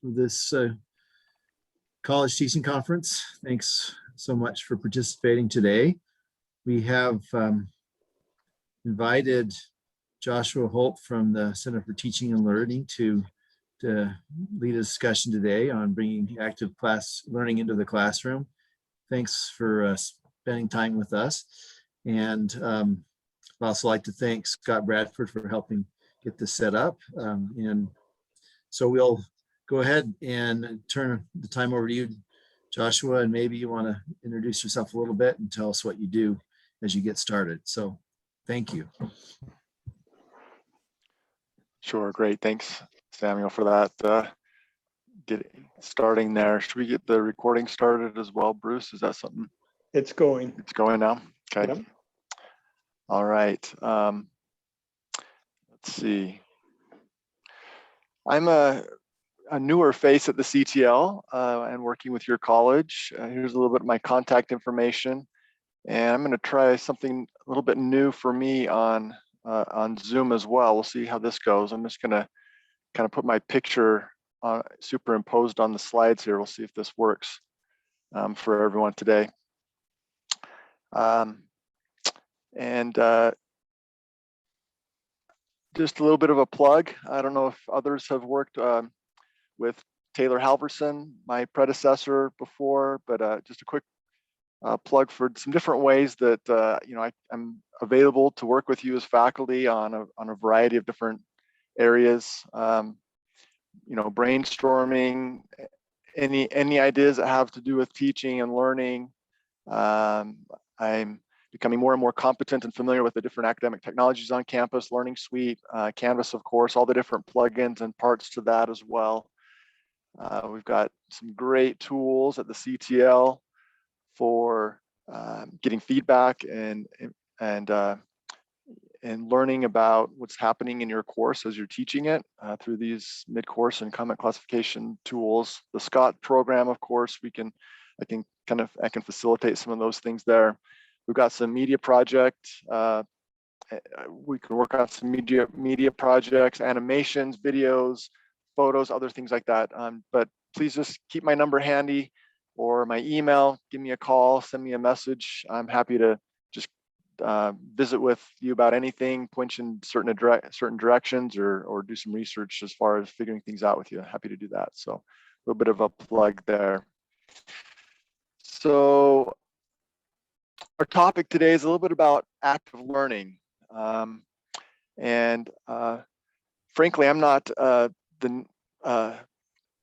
for this college teaching conference. Thanks so much for participating today. We have invited Joshua Holt from the Center for Teaching and Learning to lead a discussion today on bringing active class learning into the classroom. Thanks for spending time with us. And I'd also like to thank Scott Bradford for helping get this set up. And so we'll go ahead and turn the time over to you, Joshua, and maybe you want to introduce yourself a little bit and tell us what you do as you get started. So thank you. Sure, great. Thanks, Samuel, for that. Starting there. Should we get the recording started as well, Bruce? Is that something? It's going. It's going now? Okay. Yep. All right. Let's see. I'm a newer face at the CTL and working with your college. Here's a little bit of my contact information. And I'm going to try something a little bit new for me on Zoom as well. We'll see how this goes. I'm just going to kind of put my picture superimposed on the slides here. We'll see if this works for everyone today. Just a little bit of a plug. I don't know if others have worked with Taylor Halverson, my predecessor before, but just a quick plug for some different ways that I'm available to work with you as faculty on a variety of different areas. Brainstorming, any ideas that have to do with teaching and learning. I'm becoming more and more competent and familiar with the different academic technologies on campus, Learning Suite, Canvas, of course, all the different plugins and parts to that as well. We've got some great tools at the CTL for getting feedback and learning about what's happening in your course as you're teaching it through these mid-course and comment classification tools. The Scott program, of course, I can facilitate some of those things there. We've got some media project. We can work on some media projects, animations, videos, photos, other things like that. But please just keep my number handy or my email, give me a call, send me a message. I'm happy to just visit with you about anything, point you in certain directions or do some research as far as figuring things out with you. Happy to do that. So a little bit of a plug there. So our topic today is a little bit about active learning. Frankly, I'm not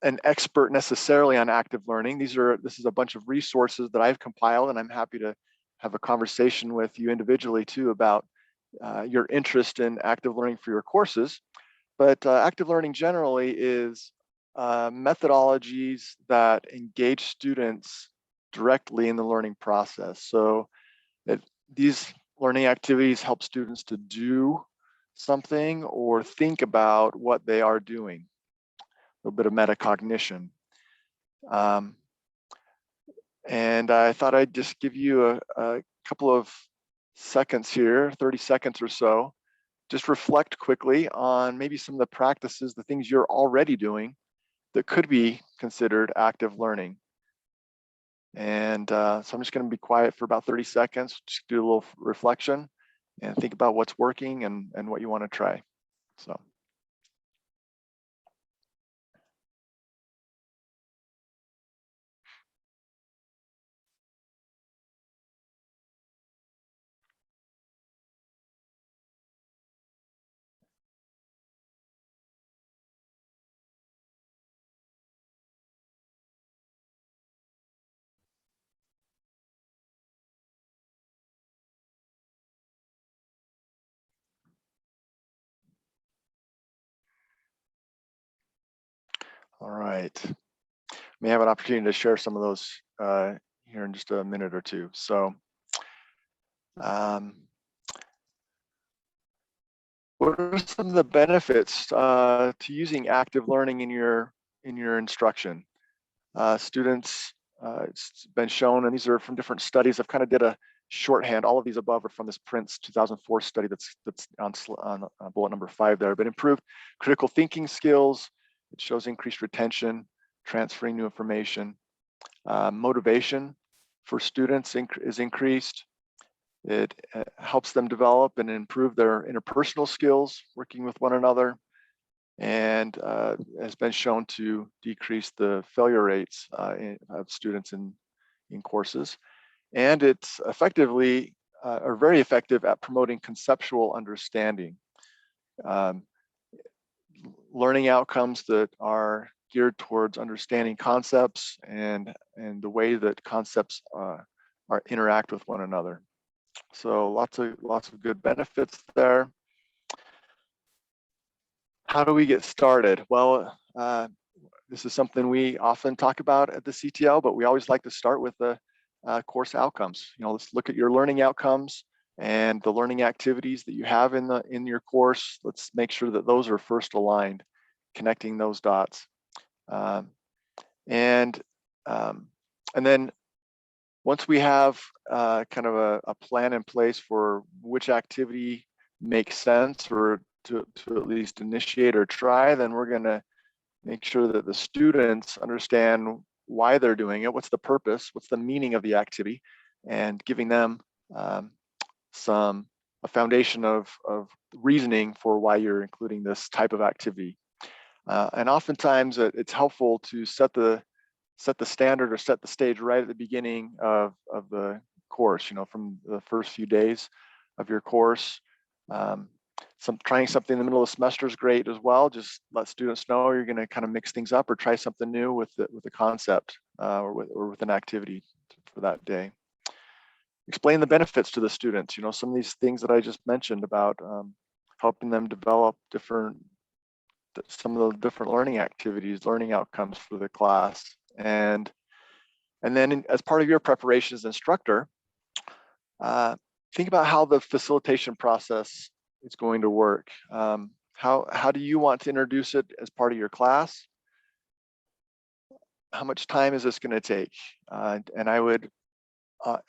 an expert necessarily on active learning. This is a bunch of resources that I've compiled, and I'm happy to have a conversation with you individually too about your interest in active learning for your courses. But active learning generally is methodologies that engage students directly in the learning process. So these learning activities help students to do something or think about what they are doing. A little bit of metacognition. And I thought I'd just give you a couple of seconds here, 30 seconds or so, just reflect quickly on maybe some of the practices, the things you're already doing that could be considered active learning. And so I'm just going to be quiet for about 30 seconds, just do a little reflection and think about what's working and what you want to try. So. All right, may have an opportunity to share some of those here in just a minute or two. So, what are some of the benefits to using active learning in your instruction? Students, it's been shown, and these are from different studies. I've kind of did a shorthand. All of these above are from this Prince 2004 study that's on bullet number 5 there. But improved critical thinking skills, It shows increased retention, transferring new information. Motivation for students is increased. It helps them develop and improve their interpersonal skills, working with one another, and has been shown to decrease the failure rates of students in courses. And it's effectively or very effective at promoting conceptual understanding. Learning outcomes that are geared towards understanding concepts and the way that concepts interact with one another. So lots of good benefits there. How do we get started? Well, this is something we often talk about at the CTL, but we always like to start with the course outcomes. Let's look at your learning outcomes and the learning activities that you have in your course. Let's make sure that those are first aligned, connecting those dots. And then once we have kind of a plan in place for which activity makes sense or to at least initiate or try, then we're going to make sure that the students understand why they're doing it, what's the purpose, what's the meaning of the activity, and giving them a foundation of reasoning for why you're including this type of activity. And oftentimes it's helpful to set the standard or set the stage right at the beginning of the course, from the first few days of your course. Trying something in the middle of the semester is great as well. Just let students know you're going to kind of mix things up or try something new with the concept or with an activity for that day. Explain the benefits to the students. Some of these things that I just mentioned about helping them develop some of the different learning activities, learning outcomes for the class. And then as part of your preparation as instructor, think about how the facilitation process is going to work. How do you want to introduce it as part of your class? How much time is this going to take? And I would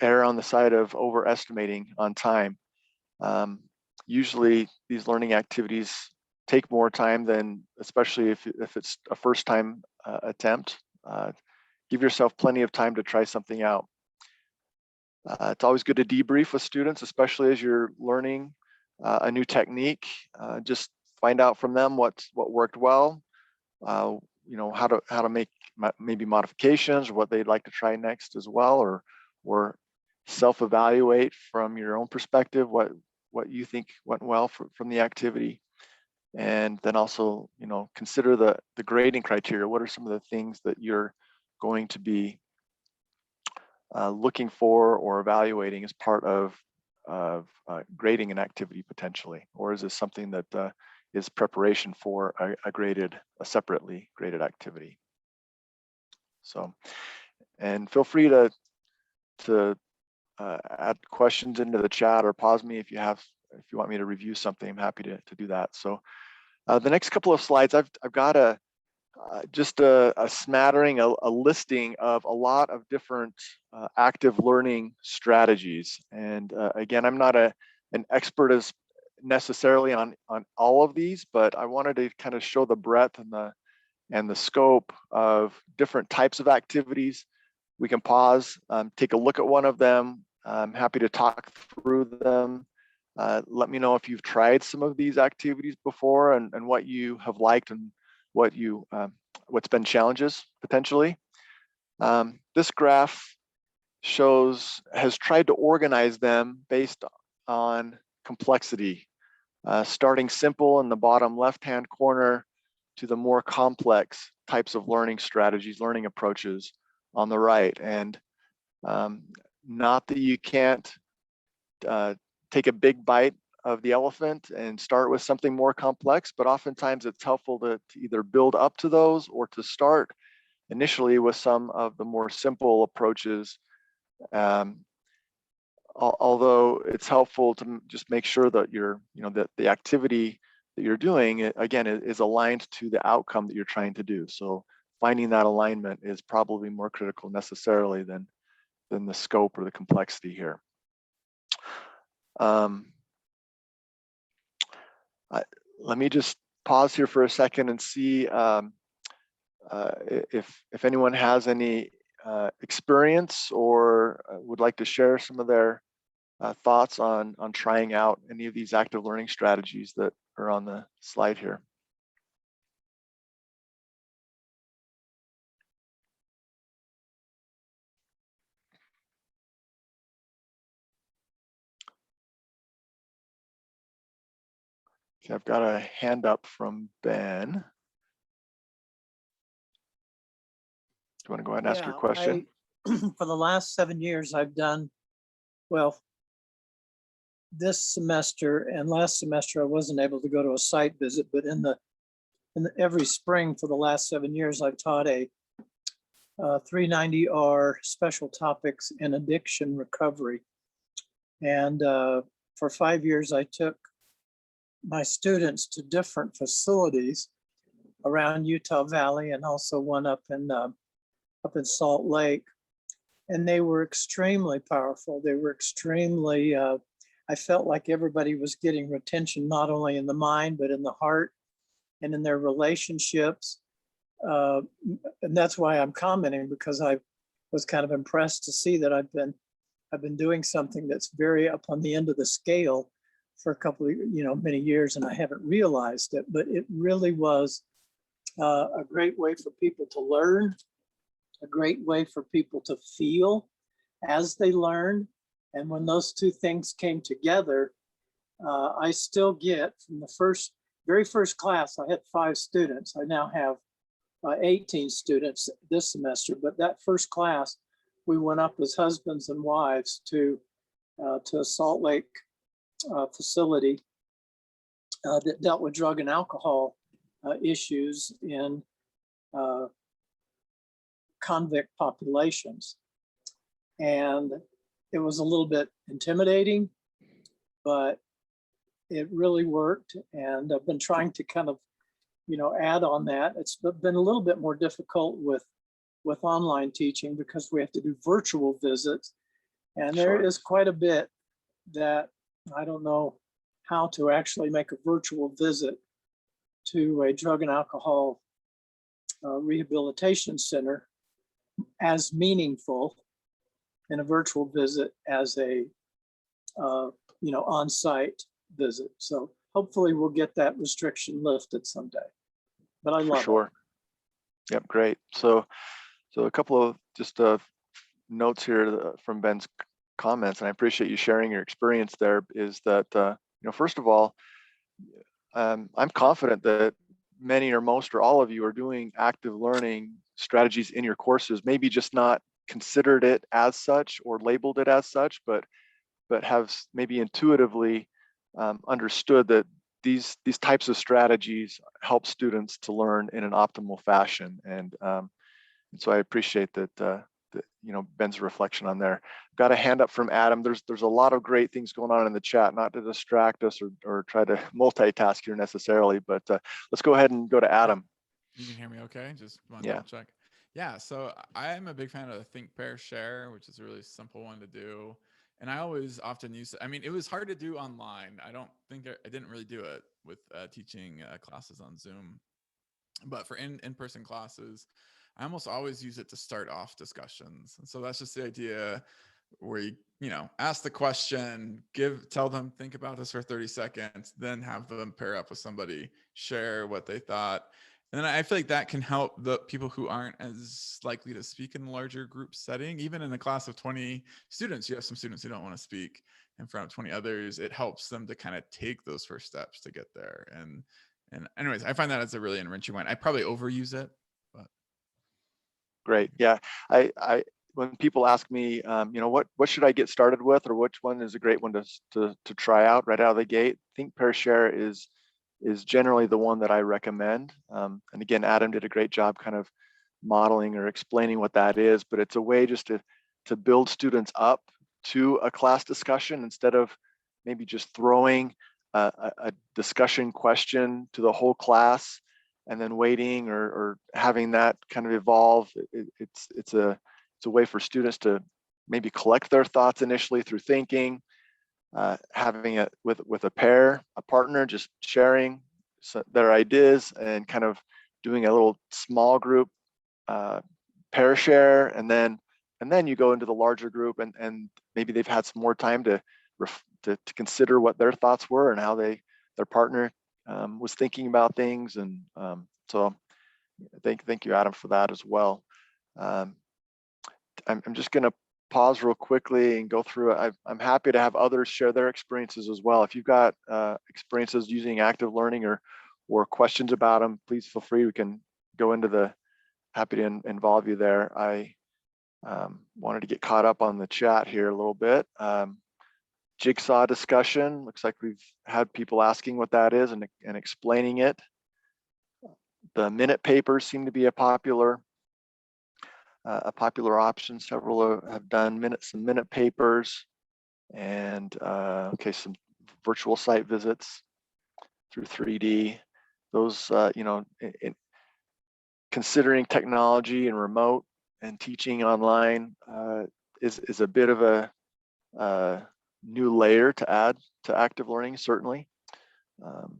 err on the side of overestimating on time. Usually these learning activities take more time than, especially if it's a first time attempt. Give yourself plenty of time to try something out. It's always good to debrief with students, especially as you're learning a new technique. Just find out from them what worked well, how to make maybe modifications or what they'd like to try next as well, or self-evaluate from your own perspective what you think went well from the activity. And then also, consider the grading criteria. What are some of the things that you're going to be looking for or evaluating as part of grading an activity potentially? Or is this something that is preparation for a separately graded activity? So, and feel free to add questions into the chat or pause me if you want me to review something. I'm happy to do that. So the next couple of slides, I've got just a smattering, a listing of a lot of different active learning strategies. And again, I'm not an expert as necessarily on all of these, but I wanted to kind of show the breadth and the scope of different types of activities. We can pause, take a look at one of them. I'm happy to talk through them. Let me know if you've tried some of these activities before and what you have liked and what's been challenges potentially. This graph has tried to organize them based on complexity, starting simple in the bottom left-hand corner to the more complex types of learning strategies, learning approaches on the right. And not that you can't take a big bite of the elephant and start with something more complex, but oftentimes it's helpful to either build up to those or to start initially with some of the more simple approaches. Although it's helpful to just make sure that that the activity that you're doing, again, is aligned to the outcome that you're trying to do. So finding that alignment is probably more critical necessarily than the scope or the complexity here. Let me just pause here for a second and see if anyone has any experience or would like to share some of their thoughts on trying out any of these active learning strategies that are on the slide here. Okay, I've got a hand up from Ben. Do you want to go ahead and ask your question? For the last 7 years, I've done, well, this semester and last semester, I wasn't able to go to a site visit, but every spring for the last 7 years, I've taught a 390R special topics in addiction recovery. And for 5 years, I took my students to different facilities around Utah Valley and also one up in Salt Lake. And they were extremely powerful. They were extremely, I felt like everybody was getting retention, not only in the mind, but in the heart and in their relationships. And that's why I'm commenting, because I was kind of impressed to see that I've been doing something that's very up on the end of the scale for a couple of, many years, and I haven't realized it, but it really was a great way for people to learn, a great way for people to feel as they learn. And when those two things came together, I still get from the very first class, I had 5 students. I now have 18 students this semester, but that first class, we went up as husbands and wives to a Salt Lake facility that dealt with drug and alcohol issues in convict populations. And it was a little bit intimidating, but it really worked. And I've been trying to kind of, add on that. It's been a little bit more difficult with online teaching because we have to do virtual visits. And there is quite a bit that I don't know how to actually make a virtual visit to a drug and alcohol rehabilitation center as meaningful in a virtual visit as a on-site visit. So hopefully we'll get that restriction lifted someday. But I love it. Yep, great. So a couple of just notes here from Ben's comments, and I appreciate you sharing your experience there, is that, first of all, I'm confident that many or most or all of you are doing active learning strategies in your courses, maybe just not considered it as such or labeled it as such, but have maybe intuitively understood that these types of strategies help students to learn in an optimal fashion. And so I appreciate that, Ben's reflection on there. Got a hand up from Adam. There's a lot of great things going on in the chat, not to distract us or try to multitask here necessarily, but let's go ahead and go to Adam. You can hear me okay? Just want to double check. Yeah, so I am a big fan of the think, pair, share, which is a really simple one to do. And I always often use it. I mean, it was hard to do online. I didn't really do it with teaching classes on Zoom. But for in-person classes, I almost always use it to start off discussions. And so that's just the idea where you ask the question, tell them, think about this for 30 seconds, then have them pair up with somebody, share what they thought. And then I feel like that can help the people who aren't as likely to speak in a larger group setting. Even in a class of 20 students, you have some students who don't want to speak in front of 20 others. It helps them to kind of take those first steps to get there. And anyways, I find that as a really enriching one. I probably overuse it, but. Great. Yeah. I when people ask me, what should I get started with, or which one is a great one to try out right out of the gate, think, pair, share is generally the one that I recommend. And again, Adam did a great job kind of modeling or explaining what that is, but it's a way just to build students up to a class discussion instead of maybe just throwing a discussion question to the whole class and then waiting or having that kind of evolve. It's a way for students to maybe collect their thoughts initially through thinking, having it with a partner, just sharing their ideas and kind of doing a little small group pair share, and then you go into the larger group, and maybe they've had some more time to consider what their thoughts were and how their partner was thinking about things. And so thank you, Adam, for that as well. I'm just going to pause real quickly and go through it. I'm happy to have others share their experiences as well. If you've got experiences using active learning or questions about them, please feel free. We can go into happy to involve you there. I wanted to get caught up on the chat here a little bit. Jigsaw discussion. Looks like we've had people asking what that is and explaining it. The minute papers seem to be a popular option. Several have done some minute papers, and okay, some virtual site visits through 3D. Those, considering technology and remote and teaching online is a bit of a new layer to add to active learning, certainly.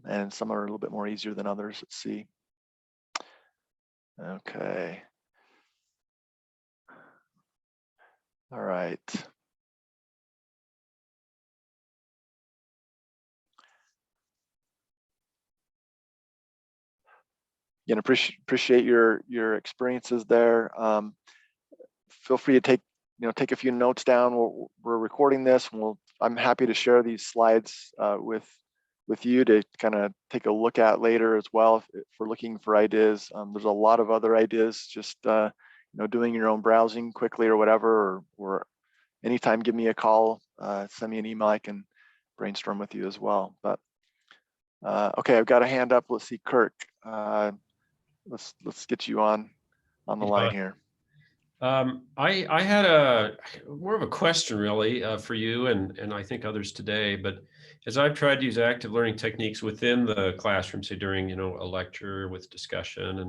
And some are a little bit more easier than others. Let's see. Okay. All right. Again, appreciate your experiences there. Feel free to take a few notes down. We're recording this, and I'm happy to share these slides with you to kind of take a look at later as well if we're looking for ideas. There's a lot of other ideas, just doing your own browsing quickly or whatever, or anytime give me a call, send me an email, I can brainstorm with you as well. But okay, I've got a hand up. Let's see, Kirk. Let's get you on the line here. I had more of a question really for you and I think others today, but as I've tried to use active learning techniques within the classroom, say during a lecture with discussion,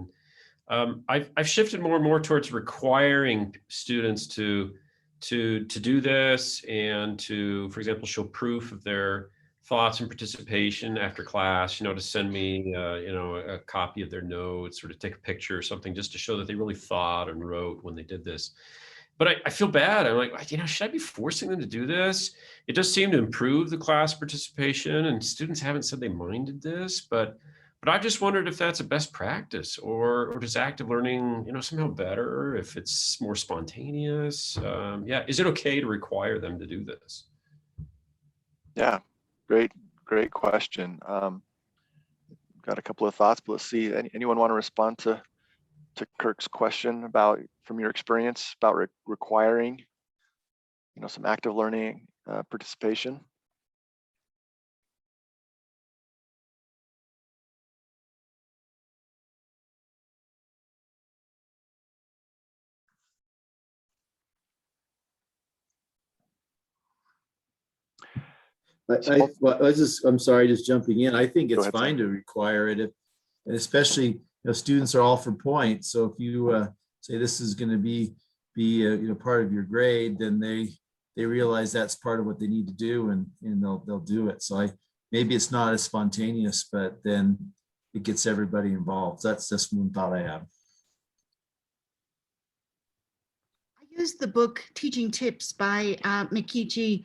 and I've shifted more and more towards requiring students to do this and to, for example, show proof of their thoughts and participation after class, to send me, a copy of their notes or to take a picture or something just to show that they really thought and wrote when they did this. But I feel bad. I'm like, should I be forcing them to do this? It does seem to improve the class participation, and students haven't said they minded this, but I've just wondered if that's a best practice, or does active learning, somehow better if it's more spontaneous? Yeah, is it okay to require them to do this? Yeah. Great question. Got a couple of thoughts, but let's see. Anyone want to respond to Kirk's question from your experience about requiring, some active learning participation? I'm sorry, just jumping in. I think it's fine to require it, and especially students are all for points. So if you say this is going to be part of your grade, then they realize that's part of what they need to do, and they'll do it. So maybe it's not as spontaneous, but then it gets everybody involved. That's just one thought I have. I used the book Teaching Tips by Mikichi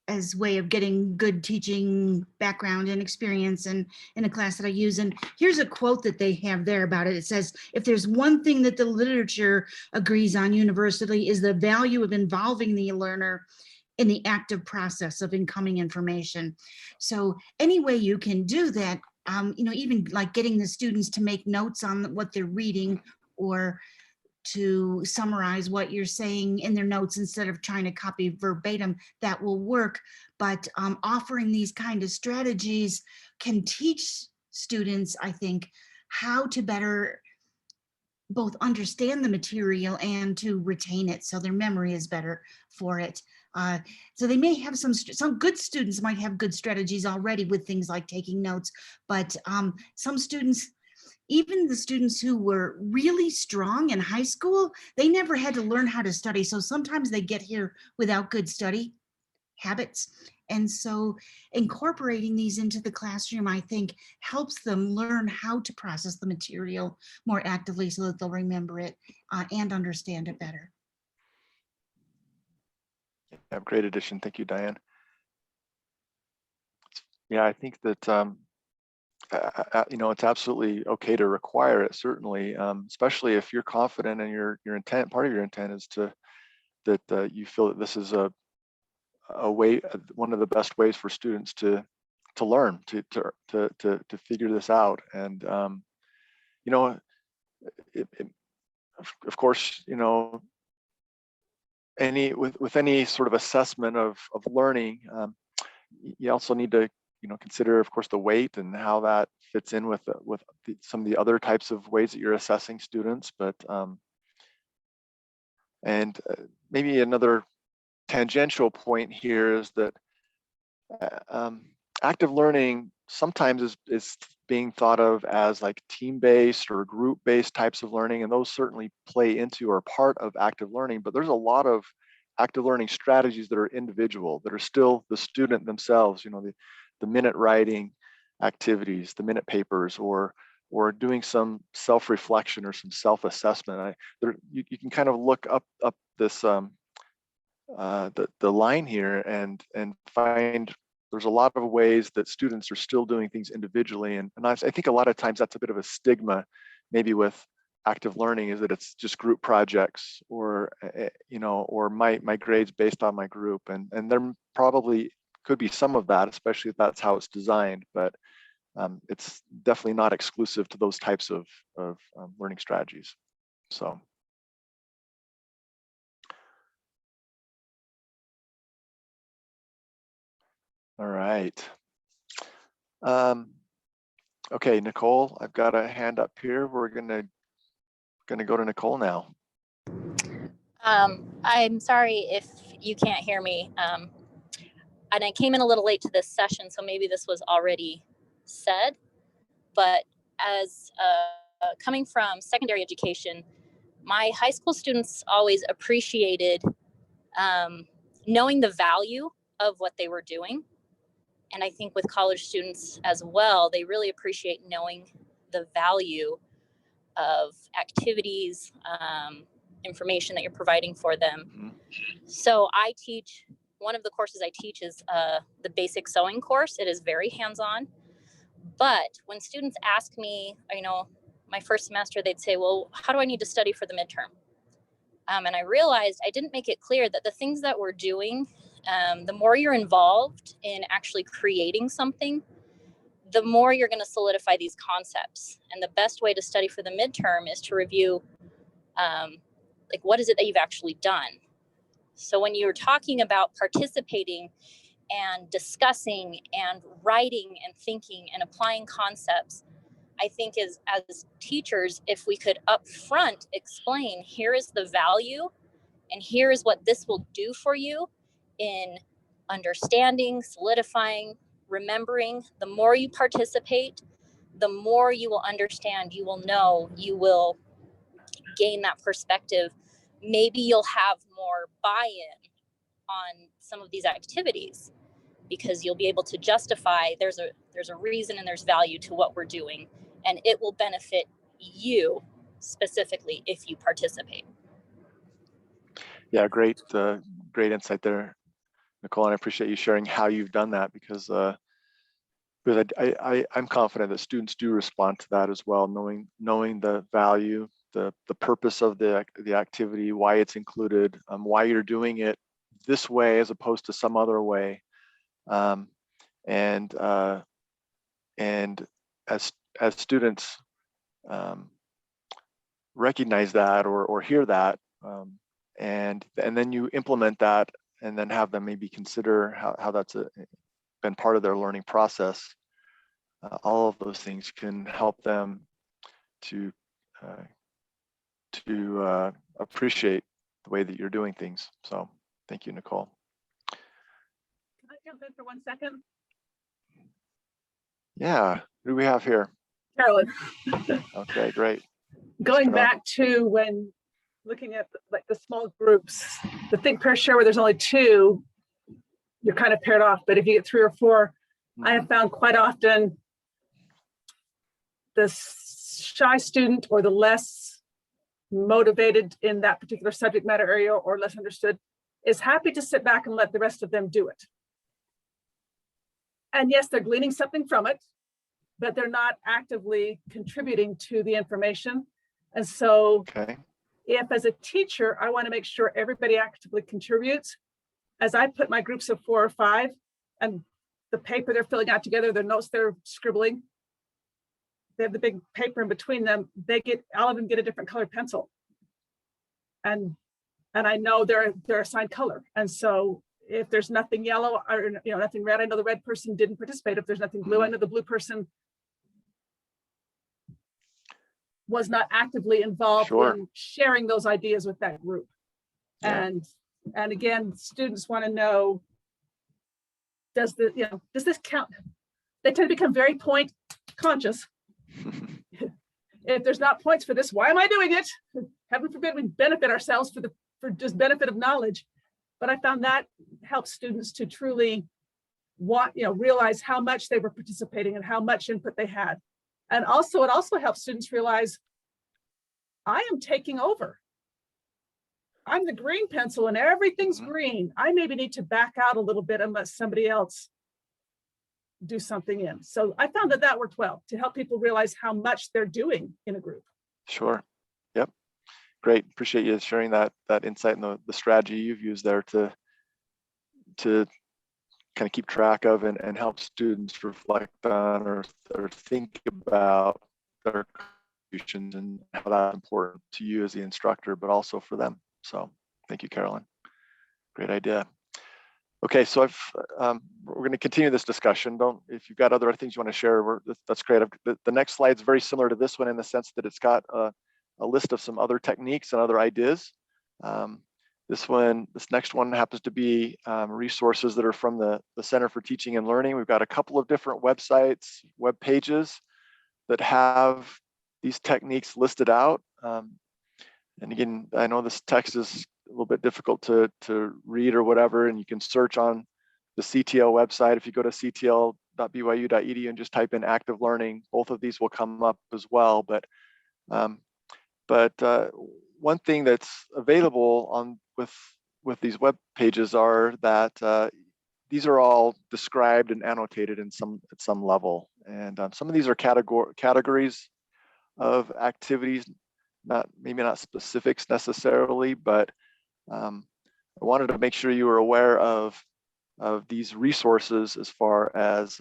as way of getting good teaching background and experience and in a class that I use. And here's a quote that they have there about it. It says, if there's one thing that the literature agrees on universally is the value of involving the learner in the active process of incoming information. So any way you can do that, even like getting the students to make notes on what they're reading or to summarize what you're saying in their notes instead of trying to copy verbatim, that will work. But offering these kind of strategies can teach students, I think, how to better both understand the material and to retain it, so their memory is better for it. So they may have some good students might have good strategies already with things like taking notes, but some students, even the students who were really strong in high school, they never had to learn how to study. So sometimes they get here without good study habits. And so incorporating these into the classroom, I think, helps them learn how to process the material more actively so that they'll remember it and understand it better. Yeah, great addition. Thank you, Diane. Yeah, I think that you know, it's absolutely okay to require it, certainly, especially if you're confident and your intent, part of your intent is that you feel that this is a way, one of the best ways for students to learn, to figure this out. And you know, of course, you know, with any sort of assessment of learning, you also need to, you know, consider, of course, the weight and how that fits in with some of the other types of ways that you're assessing students. But maybe another tangential point here is that active learning sometimes is being thought of as like team-based or group-based types of learning, and those certainly play into or part of active learning. But there's a lot of active learning strategies that are individual, that are still the student themselves. You know, the minute writing activities, the minute papers, or doing some self-reflection or some self-assessment. You can kind of look up this the line here and find there's a lot of ways that students are still doing things individually. And I think a lot of times that's a bit of a stigma, maybe with active learning, is that it's just group projects, or you know, or my grades based on my group. And there probably could be some of that, especially if that's how it's designed. But it's definitely not exclusive to those types of learning strategies. So. All right. Okay, Nicole, I've got a hand up here. We're gonna go to Nicole now. I'm sorry if you can't hear me. And I came in a little late to this session, so maybe this was already said. But as coming from secondary education, my high school students always appreciated knowing the value of what they were doing. And I think with college students as well, they really appreciate knowing the value of activities, information that you're providing for them. Mm-hmm. So I teach, one of the courses I teach is the basic sewing course. It is very hands-on. But when students ask me, you know, my first semester, they'd say, well, how do I need to study for the midterm? And I realized I didn't make it clear that the things that we're doing, the more you're involved in actually creating something, the more you're going to solidify these concepts. And the best way to study for the midterm is to review, like, what is it that you've actually done? So when you're talking about participating and discussing and writing and thinking and applying concepts, I think as teachers, if we could upfront explain, here is the value and here is what this will do for you in understanding, solidifying, remembering, the more you participate, the more you will understand, you will know, you will gain that perspective. Maybe you'll have more buy-in on some of these activities because you'll be able to justify there's a reason and there's value to what we're doing, and it will benefit you specifically if you participate. Yeah, great insight there, Nicole, and I appreciate you sharing how you've done that, because I'm confident that students do respond to that as well, knowing the value, the purpose of the activity, why it's included, why you're doing it this way as opposed to some other way, and as students recognize that or hear that, and then you implement that, and then have them maybe consider how that's been part of their learning process. All of those things can help them to appreciate the way that you're doing things. So thank you, Nicole. Can I jump in for 1 second? Yeah, who do we have here? Carolyn. Okay, great. Going back to when looking at like the small groups, the think, pair, share, where there's only 2, you're kind of paired off. But if you get 3 or 4, I have found quite often the shy student or the less motivated in that particular subject matter area or less understood is happy to sit back and let the rest of them do it. And yes, they're gleaning something from it, but they're not actively contributing to the information. And so Okay. if as a teacher, I want to make sure everybody actively contributes, as I put my groups of 4 or 5 and the paper they're filling out together, their notes they're scribbling, they have the big paper in between them, all of them get a different colored pencil. And I know they're assigned color. And so if there's nothing yellow or nothing red, I know the red person didn't participate. If there's nothing blue, I know the blue person was not actively involved Sure. in sharing those ideas with that group. Yeah. And again, students want to know, does this count? They tend to become very point conscious. If there's not points for this, why am I doing it? Heaven forbid we benefit ourselves for just benefit of knowledge. But I found that helps students to truly realize how much they were participating and how much input they had. And also, it also helps students realize I am taking over. I'm the green pencil and everything's green. I maybe need to back out a little bit and let somebody else do something in. So I found that worked well to help people realize how much they're doing in a group. Sure. Yep. Great. Appreciate you sharing that insight and the strategy you've used there to kind of keep track of and help students reflect on or think about their contributions and how that's important to you as the instructor, but also for them. So thank you, Carolyn. Great idea. Okay, so we're going to continue this discussion. If you've got other things you want to share, that's great. The next slide is very similar to this one in the sense that it's got a list of some other techniques and other ideas. This next one happens to be resources that are from the Center for Teaching and Learning. We've got a couple of different websites, web pages that have these techniques listed out. And again, I know this text is a little bit difficult to read or whatever, and you can search on the CTL website. If you go to ctl.byu.edu and just type in active learning, both of these will come up as well. But one thing that's available with these web pages are that these are all described and annotated at some level, and some of these are categories of activities, maybe not specifics necessarily, but I wanted to make sure you were aware of these resources as far as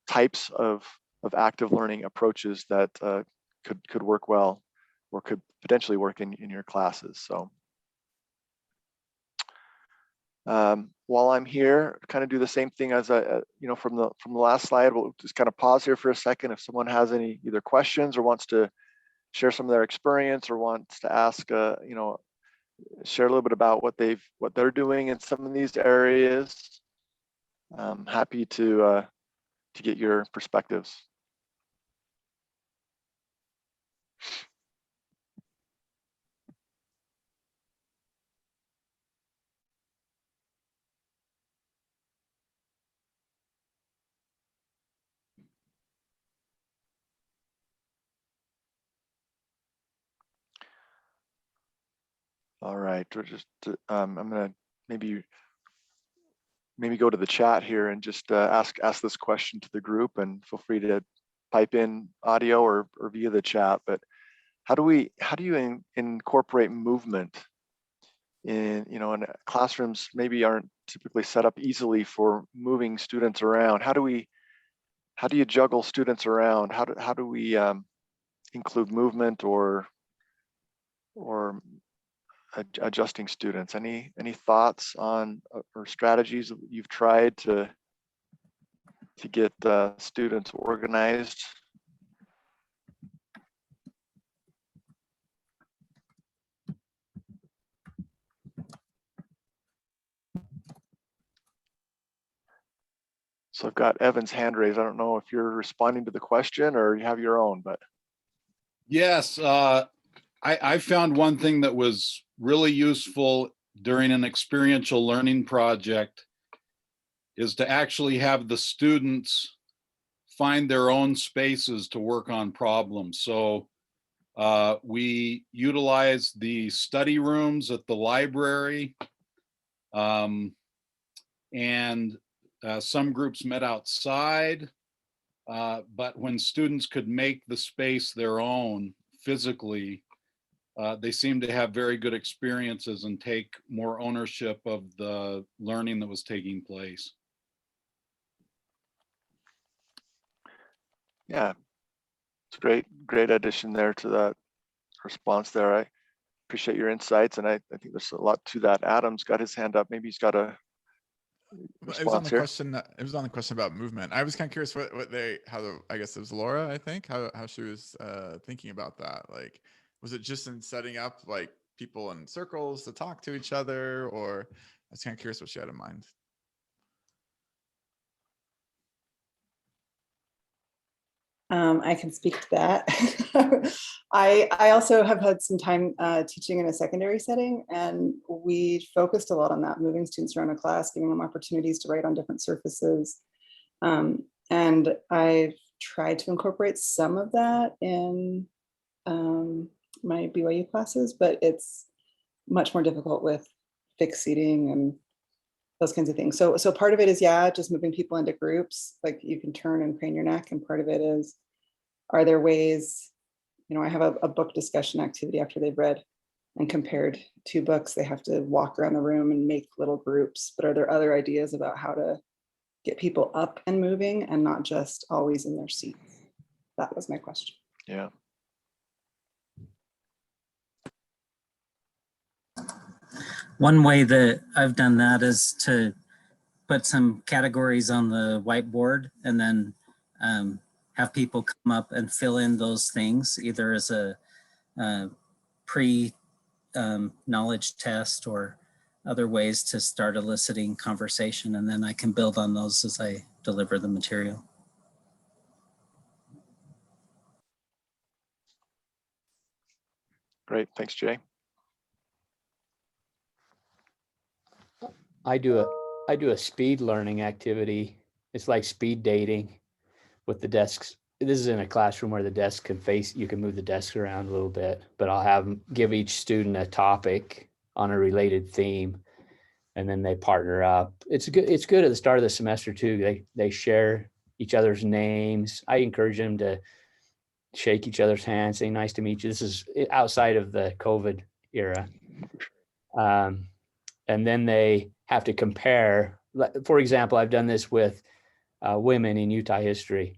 types of active learning approaches that could work well or could potentially work in your classes. So while I'm here, kind of do the same thing as from the last slide. We'll just kind of pause here for a second. If someone has any either questions or wants to share some of their experience or wants to ask, share a little bit about what they're doing in some of these areas, I'm happy to get your perspectives. All right, we're just I'm gonna maybe go to the chat here and just ask this question to the group, and feel free to type in audio or via the chat. But how do you incorporate movement in classrooms maybe aren't typically set up easily for moving students around? How do you juggle students around? How do we include movement or adjusting students? Any thoughts on or strategies that you've tried to get students organized? So I've got Evan's hand raised. I don't know if you're responding to the question or you have your own, but. Yes, I found one thing that was really useful during an experiential learning project is to actually have the students find their own spaces to work on problems. So we utilize the study rooms at the library, and some groups met outside. But when students could make the space their own physically, they seemed to have very good experiences and take more ownership of the learning that was taking place. Yeah, it's a great addition there to that response there. I appreciate your insights, and I think there's a lot to that. Adam's got his hand up. Maybe he's got a It was on response the here. question. It was on the question about movement. I was kind of curious I guess it was Laura, I think, how she was thinking about that. Like, was it just in setting up like people in circles to talk to each other, or I was kind of curious what she had in mind. I can speak to that. I also have had some time teaching in a secondary setting, and we focused a lot on that, moving students around a class, giving them opportunities to write on different surfaces. And I've tried to incorporate some of that in my BYU classes, but it's much more difficult with fixed seating and those kinds of things. So part of it is, yeah, just moving people into groups, like you can turn and crane your neck. And part of it is, are there ways, I have a book discussion activity after they've read and compared 2 books, they have to walk around the room and make little groups. But are there other ideas about how to get people up and moving and not just always in their seats? That was my question. Yeah. One way that I've done that is to put some categories on the whiteboard and then have people come up and fill in those things, either as a pre-knowledge test or other ways to start eliciting conversation. And then I can build on those as I deliver the material. Great, thanks, Jay. I do a speed learning activity. It's like speed dating with the desks. This is in a classroom where the desk can face, you can move the desks around a little bit, but I'll give each student a topic on a related theme, and then they partner up. It's good at the start of the semester too. They share each other's names. I encourage them to shake each other's hands, say nice to meet you. This is outside of the COVID era. And then they have to compare. For example, I've done this with women in Utah history.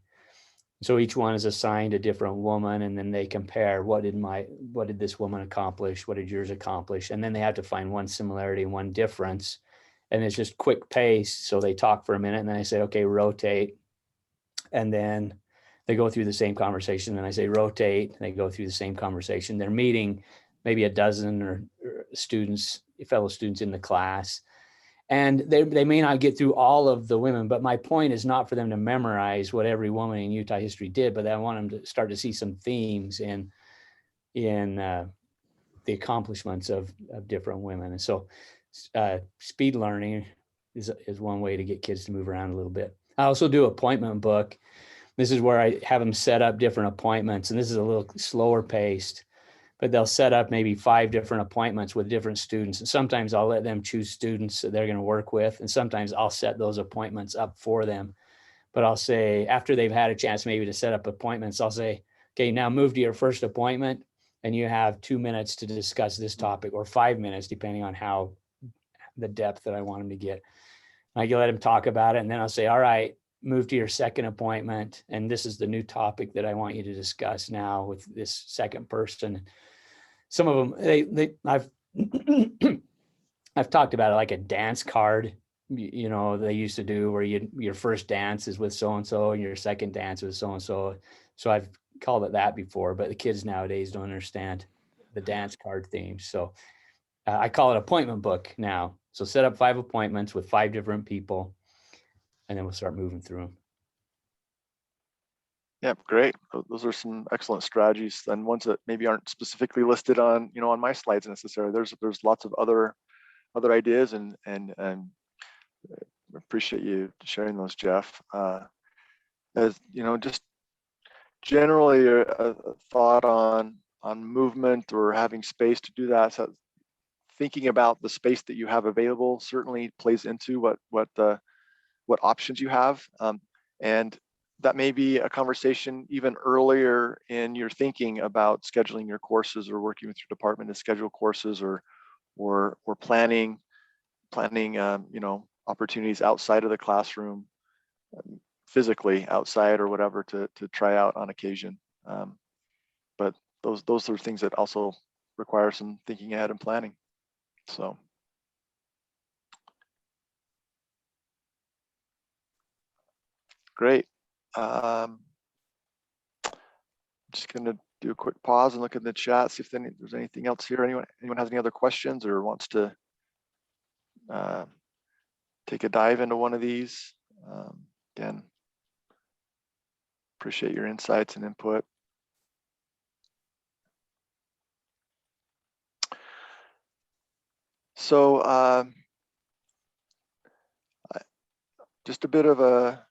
So each one is assigned a different woman, and then they compare what did this woman accomplish? What did yours accomplish? And then they have to find one similarity and one difference. And it's just quick pace. So they talk for a minute, and then I say, okay, rotate. And then they go through the same conversation. And I say, rotate. And they go through the same conversation. They're meeting maybe a dozen or fellow students in the class. And they may not get through all of the women, but my point is not for them to memorize what every woman in Utah history did, but I want them to start to see some themes in the accomplishments of different women. And so speed learning is one way to get kids to move around a little bit. I also do appointment book. This is where I have them set up different appointments, and this is a little slower paced. But they'll set up maybe 5 different appointments with different students. And sometimes I'll let them choose students that they're going to work with. And sometimes I'll set those appointments up for them. But I'll say, after they've had a chance maybe to set up appointments, I'll say, okay, now move to your first appointment, and you have 2 minutes to discuss this topic, or 5 minutes, depending on how the depth that I want them to get. I can let them talk about it. And then I'll say, all right, move to your second appointment. And this is the new topic that I want you to discuss now with this second person. Some of them, I've talked about it like a dance card, they used to do, where your first dance is with so-and-so and your second dance with so-and-so. So I've called it that before, but the kids nowadays don't understand the dance card theme. So I call it appointment book now. So set up 5 appointments with 5 different people, and then we'll start moving through them. Yeah, great. Those are some excellent strategies, and ones that maybe aren't specifically listed on on my slides necessarily. There's lots of other ideas and appreciate you sharing those, Jeff. As you know, just generally a thought on movement or having space to do that. So thinking about the space that you have available certainly plays into what options you have, and that may be a conversation even earlier in your thinking about scheduling your courses or working with your department to schedule courses or planning you know, opportunities outside of the classroom, physically outside or whatever to try out on occasion. But those are things that also require some thinking ahead and planning. So. Great. Just going to do a quick pause and look in the chat, see if there's anything else here. Anyone has any other questions or wants to take a dive into one of these? Again, appreciate your insights and input. So just a bit of a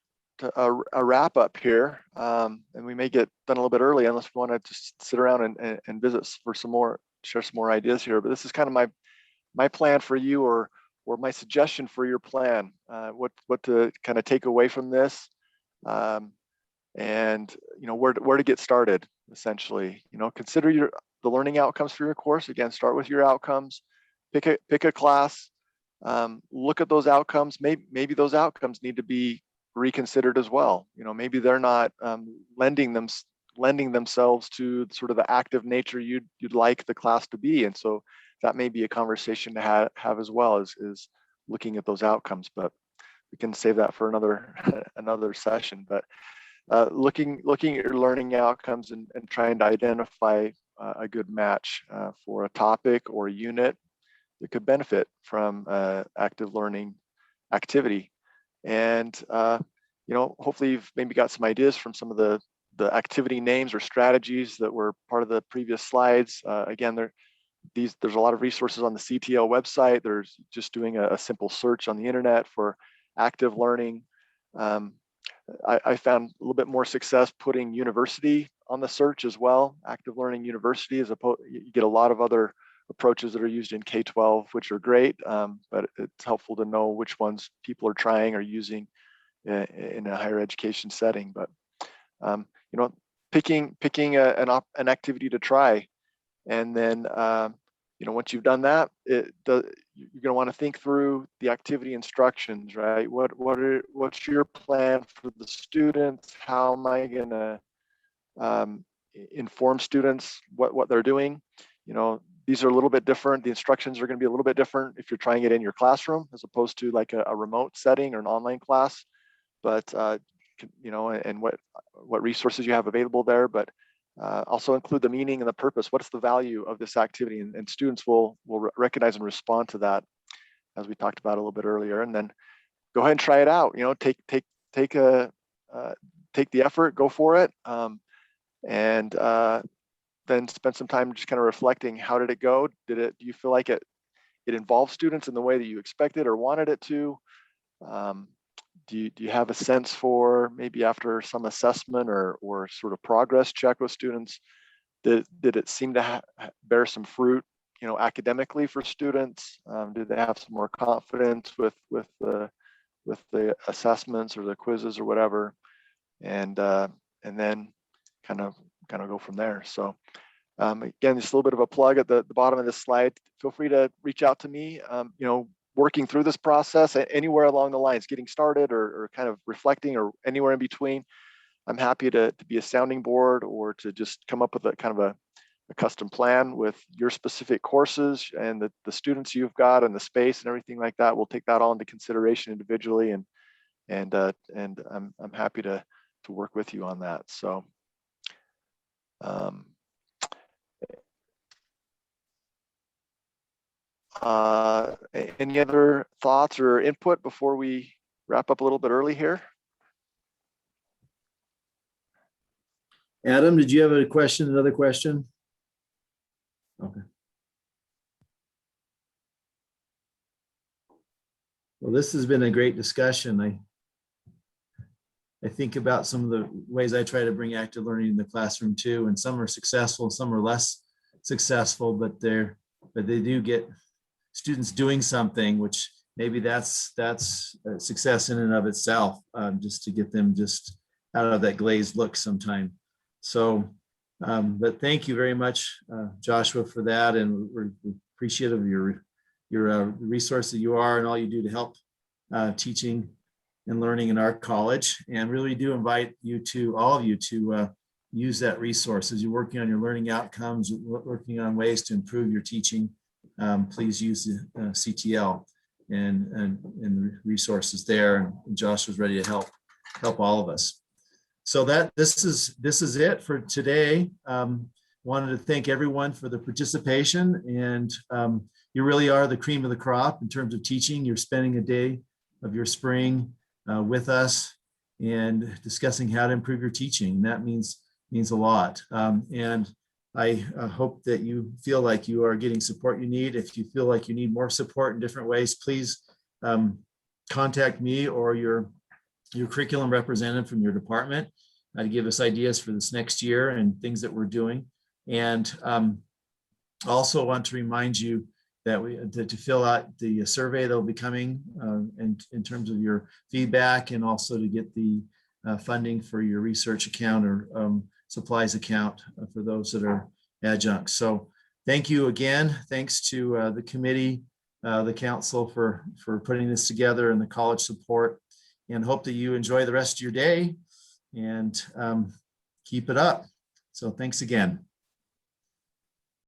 wrap up here, and we may get done a little bit early unless we want to just sit around and visit for some more, share some more ideas here. But this is kind of my plan for you, or my suggestion for your plan. What to kind of take away from this, and you know where to get started. Essentially, you know, consider the learning outcomes for your course. Again, start with your outcomes. Pick a class. Look at those outcomes. Maybe those outcomes need to be reconsidered as well. You know, maybe they're not lending themselves to sort of the active nature you'd like the class to be, and so that may be a conversation to have as well, is looking at those outcomes. But we can save that for another session. But looking at your learning outcomes and trying to identify a good match for a topic or a unit that could benefit from active learning activity. And you know, hopefully you've maybe got some ideas from some of the activity names or strategies that were part of the previous slides. Again, there's a lot of resources on the CTL website. There's just doing a simple search on the internet for active learning. I found a little bit more success putting university on the search as well. Active learning university, you get a lot of other approaches that are used in K-12, which are great, but it's helpful to know which ones people are trying or using in a higher education setting. But you know, picking an activity to try, and then you know, once you've done that, you're going to want to think through the activity instructions, right? What's your plan for the students? How am I going to inform students what they're doing? You know, these are a little bit different. The instructions are going to be a little bit different if you're trying it in your classroom as opposed to like a remote setting or an online class. But you know, and what resources you have available there, but also include the meaning and the purpose. What's the value of this activity? And students will recognize and respond to that, as we talked about a little bit earlier. And then go ahead and try it out. You know, take the effort, go for it, and then spend some time just kind of reflecting. How did it go? Do you feel like it involved students in the way that you expected or wanted it to? Do you have a sense for, maybe after some assessment or sort of progress check with students, did it seem to bear some fruit, you know, academically for students? Did they have some more confidence with the assessments or the quizzes or whatever? And then kind of go from there. So again, just a little bit of a plug at the bottom of this slide. Feel free to reach out to me. You know, working through this process, anywhere along the lines, getting started or kind of reflecting or anywhere in between, I'm happy to be a sounding board or to just come up with a kind of a custom plan with your specific courses and the students you've got and the space and everything like that. We'll take that all into consideration individually, and I'm happy to work with you on that. So any other thoughts or input before we wrap up a little bit early here? Adam, did you have a question, another question? Okay. Well, this has been a great discussion. I think about some of the ways I try to bring active learning in the classroom too, and some are successful, some are less successful, but they do get students doing something, which maybe that's a success in and of itself, just to get them just out of that glazed look sometime. So, but thank you very much, Joshua, for that, and we're appreciative of your resource that you are and all you do to help teaching and learning in our college, and really do invite you to, all of you, to use that resource as you're working on your learning outcomes, working on ways to improve your teaching. Please use the CTL and the resources there. And Josh was ready to help all of us. So this is it for today. Wanted to thank everyone for the participation, and you really are the cream of the crop in terms of teaching. You're spending a day of your spring with us and discussing how to improve your teaching. And that means a lot. And I hope that you feel like you are getting support you need. If you feel like you need more support in different ways, please contact me or your curriculum representative from your department to give us ideas for this next year and things that we're doing. And also want to remind you that to fill out the survey that will be coming in terms of your feedback, and also to get the funding for your research account or supplies account for those that are adjuncts. So thank you again. Thanks to the committee, the council for putting this together, and the college support, and hope that you enjoy the rest of your day and keep it up. So thanks again.